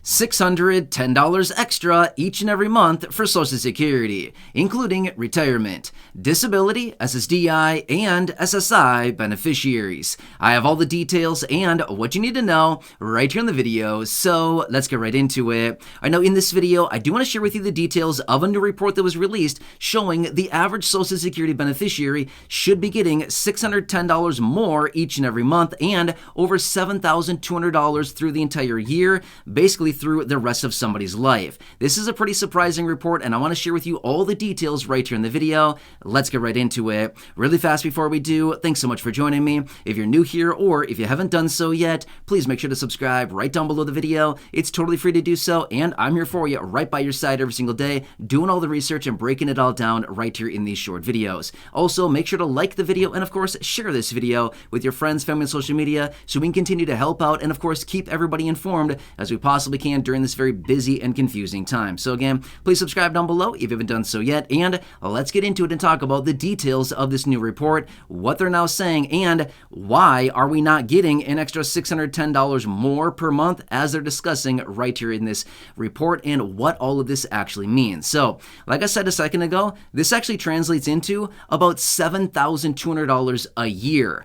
$610 extra each and every month for Social Security, including retirement, disability, SSDI, and SSI beneficiaries. I have all the details and what you need to know right here in the video, so let's get right into it. I know in this video, I do want to share with you the details of a new report that was released showing the average Social Security beneficiary should be getting $610 more each and every month and over $7,200 through the entire year, basically through the rest of somebody's life. This is a pretty surprising report, and I want to share with you all the details right here in the video. Let's get right into it. Really fast before we do, thanks so much for joining me. If you're new here or if you haven't done so yet, please make sure to subscribe right down below the video. It's totally free to do so, and I'm here for you right by your side every single day, doing all the research and breaking it all down right here in these short videos. Also, make sure to like the video and, of course, share this video with your friends, family, and social media so we can continue to help out and, of course, keep everybody informed as we possibly can during this very busy and confusing time. So again, please subscribe down below if you haven't done so yet, and let's get into it and talk about the details of this new report, what they're now saying, and why are we not getting an extra $610 more per month as they're discussing right here in this report, and what all of this actually means. So, like I said a second ago, this actually translates into about $7,200 a year.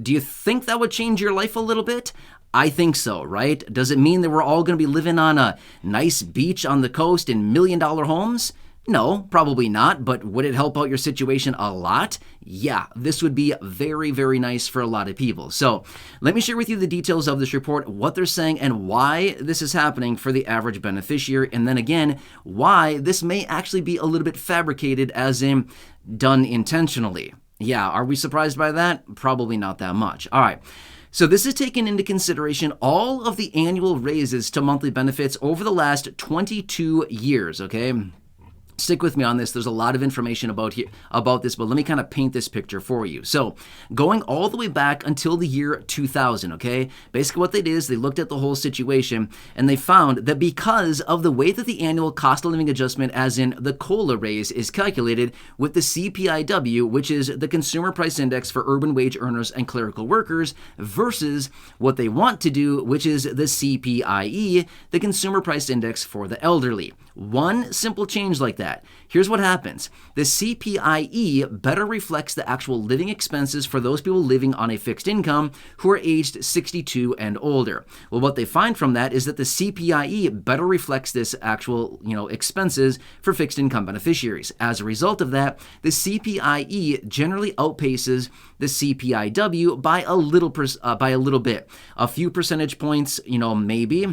Do you think that would change your life a little bit? I think so, right? Does it mean that we're all going to be living on a nice beach on the coast in million-dollar homes? No, probably not, but would it help out your situation a lot? Yeah, this would be very, very nice for a lot of people. So let me share with you the details of this report, what they're saying, and why this is happening for the average beneficiary, and then again, why this may actually be a little bit fabricated, as in done intentionally. Yeah, are we surprised by that? Probably not that much. All right. So this is taking into consideration all of the annual raises to monthly benefits over the last 22 years, okay? Stick with me on this. There's a lot of information about this, but let me kind of paint this picture for you. So going all the way back until the year 2000, okay? Basically what they did is they looked at the whole situation and they found that because of the way that the annual cost of living adjustment, as in the COLA raise, is calculated with the CPI-W, which is the Consumer Price Index for urban wage earners and clerical workers, versus what they want to do, which is the CPI-E, the Consumer Price Index for the elderly. One simple change like that. Here's what happens. The CPI-E better reflects the actual living expenses for those people living on a fixed income who are aged 62 and older. Well, what they find from that is that the CPI-E better reflects this actual, expenses for fixed income beneficiaries. As a result of that, the CPI-E generally outpaces the CPI-W by a little bit. A few percentage points, maybe,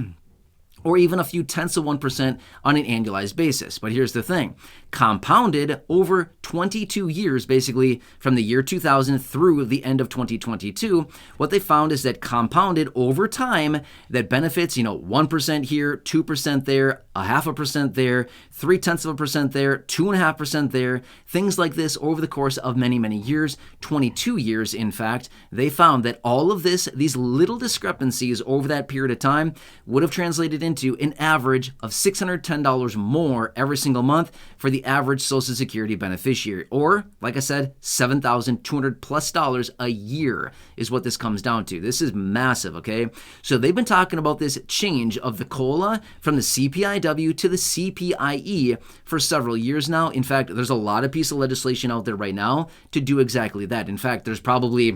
or even a few tenths of 1% on an annualized basis. But here's the thing. Compounded over 22 years, basically from the year 2000 through the end of 2022, what they found is that compounded over time, that benefits, 1% here, 2% there, 0.5% there, 0.3% there, 2.5% there, things like this over the course of many, many years, 22 years in fact, they found that all of these little discrepancies over that period of time would have translated into an average of $610 more every single month for the average Social Security beneficiary, or like I said, $7,200+ a year is what this comes down to. This is massive, okay? So they've been talking about this change of the COLA from the CPI-W to the CPI-E for several years now. In fact, there's a lot of pieces of legislation out there right now to do exactly that. In fact, there's probably,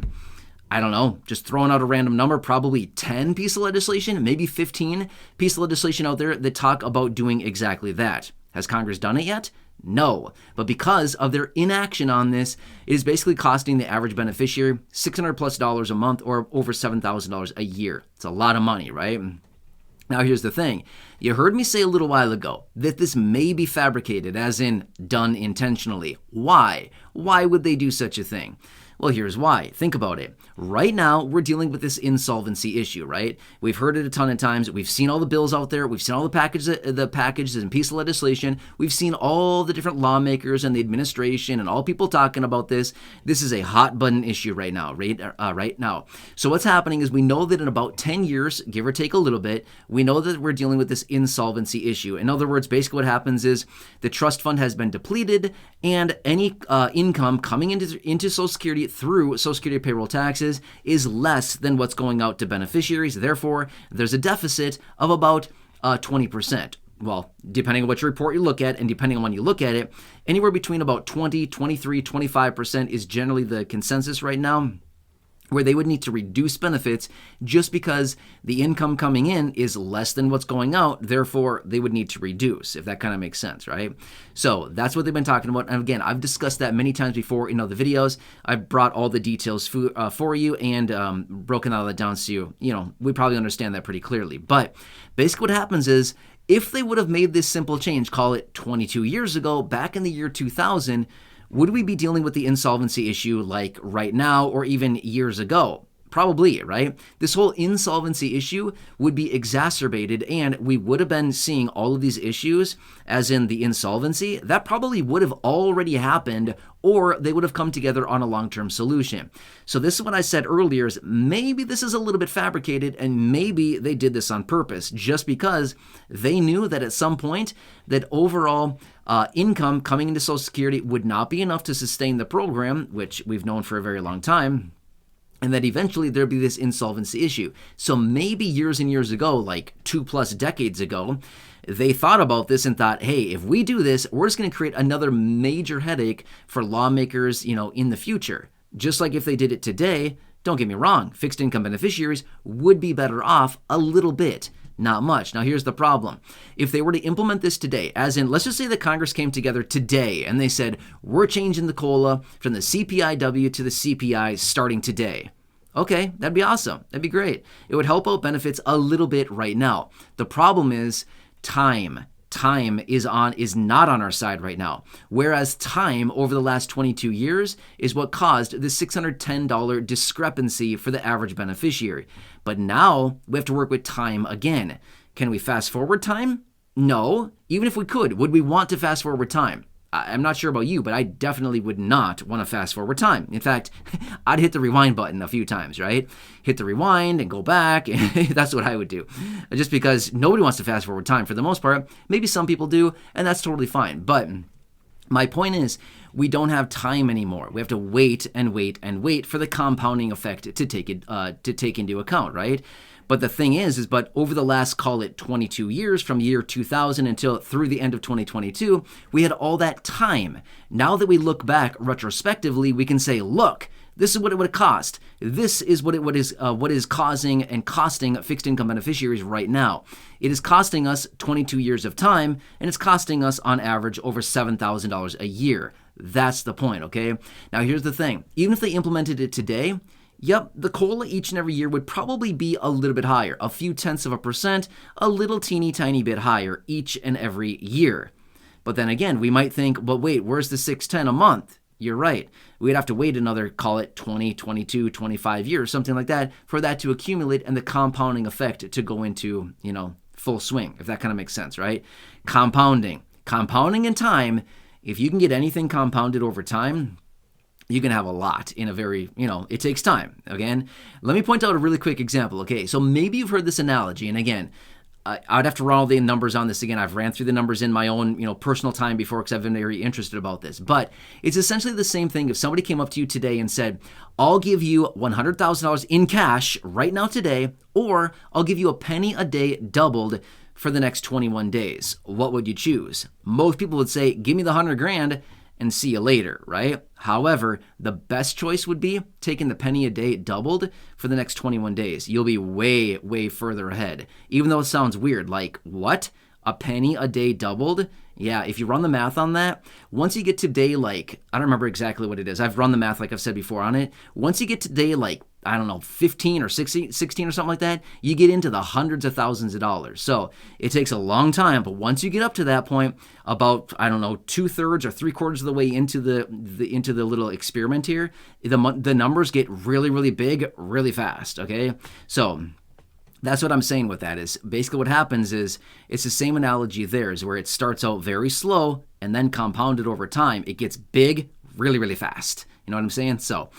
I don't know, just throwing out a random number, probably 10 pieces of legislation, maybe 15 pieces of legislation out there that talk about doing exactly that. Has Congress done it yet? No. But because of their inaction on this, it is basically costing the average beneficiary $600+ a month, or over $7,000 a year. It's a lot of money, right? Now, here's the thing. You heard me say a little while ago that this may be fabricated, as in done intentionally. Why? Why would they do such a thing? Well, here's why. Think about it. Right now, we're dealing with this insolvency issue, right? We've heard it a ton of times. We've seen all the bills out there. We've seen all the packages and piece of legislation. We've seen all the different lawmakers and the administration and all people talking about this. This is a hot button issue right now, right now. So what's happening is we know that in about 10 years, give or take a little bit, we know that we're dealing with this insolvency issue. In other words, basically what happens is the trust fund has been depleted, and any income coming into Social Security through Social Security payroll taxes is less than what's going out to beneficiaries. Therefore, there's a deficit of about 20%. Well, depending on which report you look at and depending on when you look at it, anywhere between about 20, 23, 25% is generally the consensus right now, where they would need to reduce benefits just because the income coming in is less than what's going out. Therefore, they would need to reduce, if that kind of makes sense, right? So that's what they've been talking about. And again, I've discussed that many times before in other videos. I've brought all the details for you and broken all that down so we probably understand that pretty clearly. But basically what happens is, if they would have made this simple change, call it 22 years ago, back in the year 2000, would we be dealing with the insolvency issue like right now or even years ago? Probably, right? This whole insolvency issue would be exacerbated and we would have been seeing all of these issues, as in the insolvency, that probably would have already happened, or they would have come together on a long-term solution. So this is what I said earlier, is maybe this is a little bit fabricated and maybe they did this on purpose just because they knew that at some point that overall income coming into Social Security would not be enough to sustain the program, which we've known for a very long time, and that eventually there'd be this insolvency issue. So maybe years and years ago, like 2+ decades ago, they thought about this and thought, hey, if we do this, we're just going to create another major headache for lawmakers, in the future. Just like if they did it today, don't get me wrong, fixed income beneficiaries would be better off a little bit. Not much. Now, here's the problem. If they were to implement this today, as in, let's just say that Congress came together today and they said, we're changing the COLA from the CPI-W to the CPI starting today. Okay, that'd be awesome. That'd be great. It would help out benefits a little bit right now. The problem is time. Time is not on our side right now. Whereas time over the last 22 years is what caused the $610 discrepancy for the average beneficiary. But now we have to work with time again. Can we fast forward time? No. Even if we could, would we want to fast forward time? I'm not sure about you, but I definitely would not want to fast forward time. In fact, I'd hit the rewind button a few times, right? Hit the rewind and go back. That's what I would do. Just because nobody wants to fast forward time for the most part. Maybe some people do, and that's totally fine. But my point is, we don't have time anymore. We have to wait and wait and wait for the compounding effect to take into account, right? But the thing is but over the last, call it 22 years, from year 2000 until through the end of 2022, we had all that time. Now that we look back retrospectively, we can say, look, this is what it would cost. This is what is causing and costing fixed income beneficiaries right now. It is costing us 22 years of time, and it's costing us on average over $7,000 a year. That's the point, okay? Now here's the thing. Even if they implemented it today, yep, the COLA each and every year would probably be a little bit higher, a few tenths of a percent, a little teeny tiny bit higher each and every year. But then again, we might think, but wait, where's the $610 a month? You're right. We'd have to wait another, call it 20, 22, 25 years, something like that, for that to accumulate and the compounding effect to go into, full swing, if that kind of makes sense, right? Compounding in time, if you can get anything compounded over time, you can have a lot in a very, it takes time. Again, let me point out a really quick example. Okay, so maybe you've heard this analogy, and again, I'd have to run all the numbers on this again. I've ran through the numbers in my own, personal time before because I've been very interested about this. But it's essentially the same thing if somebody came up to you today and said, I'll give you $100,000 in cash right now today, or I'll give you a penny a day doubled for the next 21 days. What would you choose? Most people would say, give me the $100,000 and see you later, right? However, the best choice would be taking the penny a day doubled for the next 21 days. You'll be way, way further ahead. Even though it sounds weird, like, what? A penny a day doubled? Yeah, if you run the math on that, once you get to day, I don't remember exactly what it is. I've run the math like I've said before on it. Once you get to day, 15 or 16 or something like that, you get into the hundreds of thousands of dollars. So it takes a long time, but once you get up to that point, about, 2/3 or 3/4 of the way into the little experiment here, the numbers get really, really big, really fast, okay? So that's what I'm saying with that is basically what happens is it's the same analogy there, is where it starts out very slow and then compounded over time. It gets big really, really fast. You know what I'm saying? So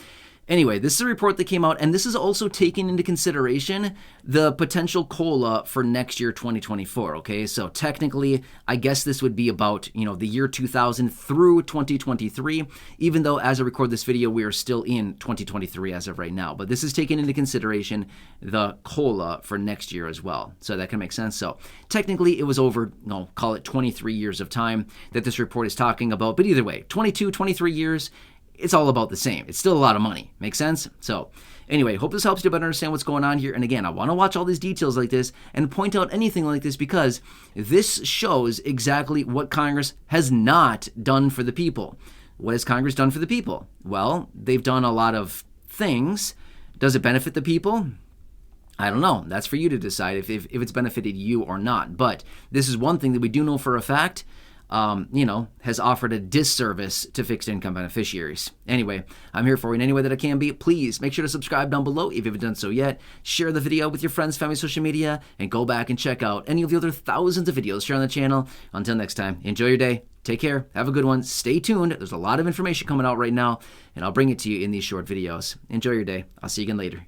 Anyway, this is a report that came out, and this is also taking into consideration the potential COLA for next year, 2024, okay? So technically, I guess this would be about, the year 2000 through 2023, even though as I record this video, we are still in 2023 as of right now. But this is taking into consideration the COLA for next year as well. So that can make sense. So technically, it was over, call it 23 years of time that this report is talking about. But either way, 22, 23 years, it's all about the same. It's still a lot of money. Make sense? So anyway, hope this helps you better understand what's going on here. And again, I want to watch all these details like this and point out anything like this because this shows exactly what Congress has not done for the people. What has Congress done for the people? Well, they've done a lot of things. Does it benefit the people? I don't know. That's for you to decide if it's benefited you or not. But this is one thing that we do know for a fact. Has offered a disservice to fixed income beneficiaries. Anyway, I'm here for you in any way that I can be. Please make sure to subscribe down below if you haven't done so yet. Share the video with your friends, family, social media, and go back and check out any of the other thousands of videos here on the channel. Until next time, enjoy your day. Take care. Have a good one. Stay tuned. There's a lot of information coming out right now, and I'll bring it to you in these short videos. Enjoy your day. I'll see you again later.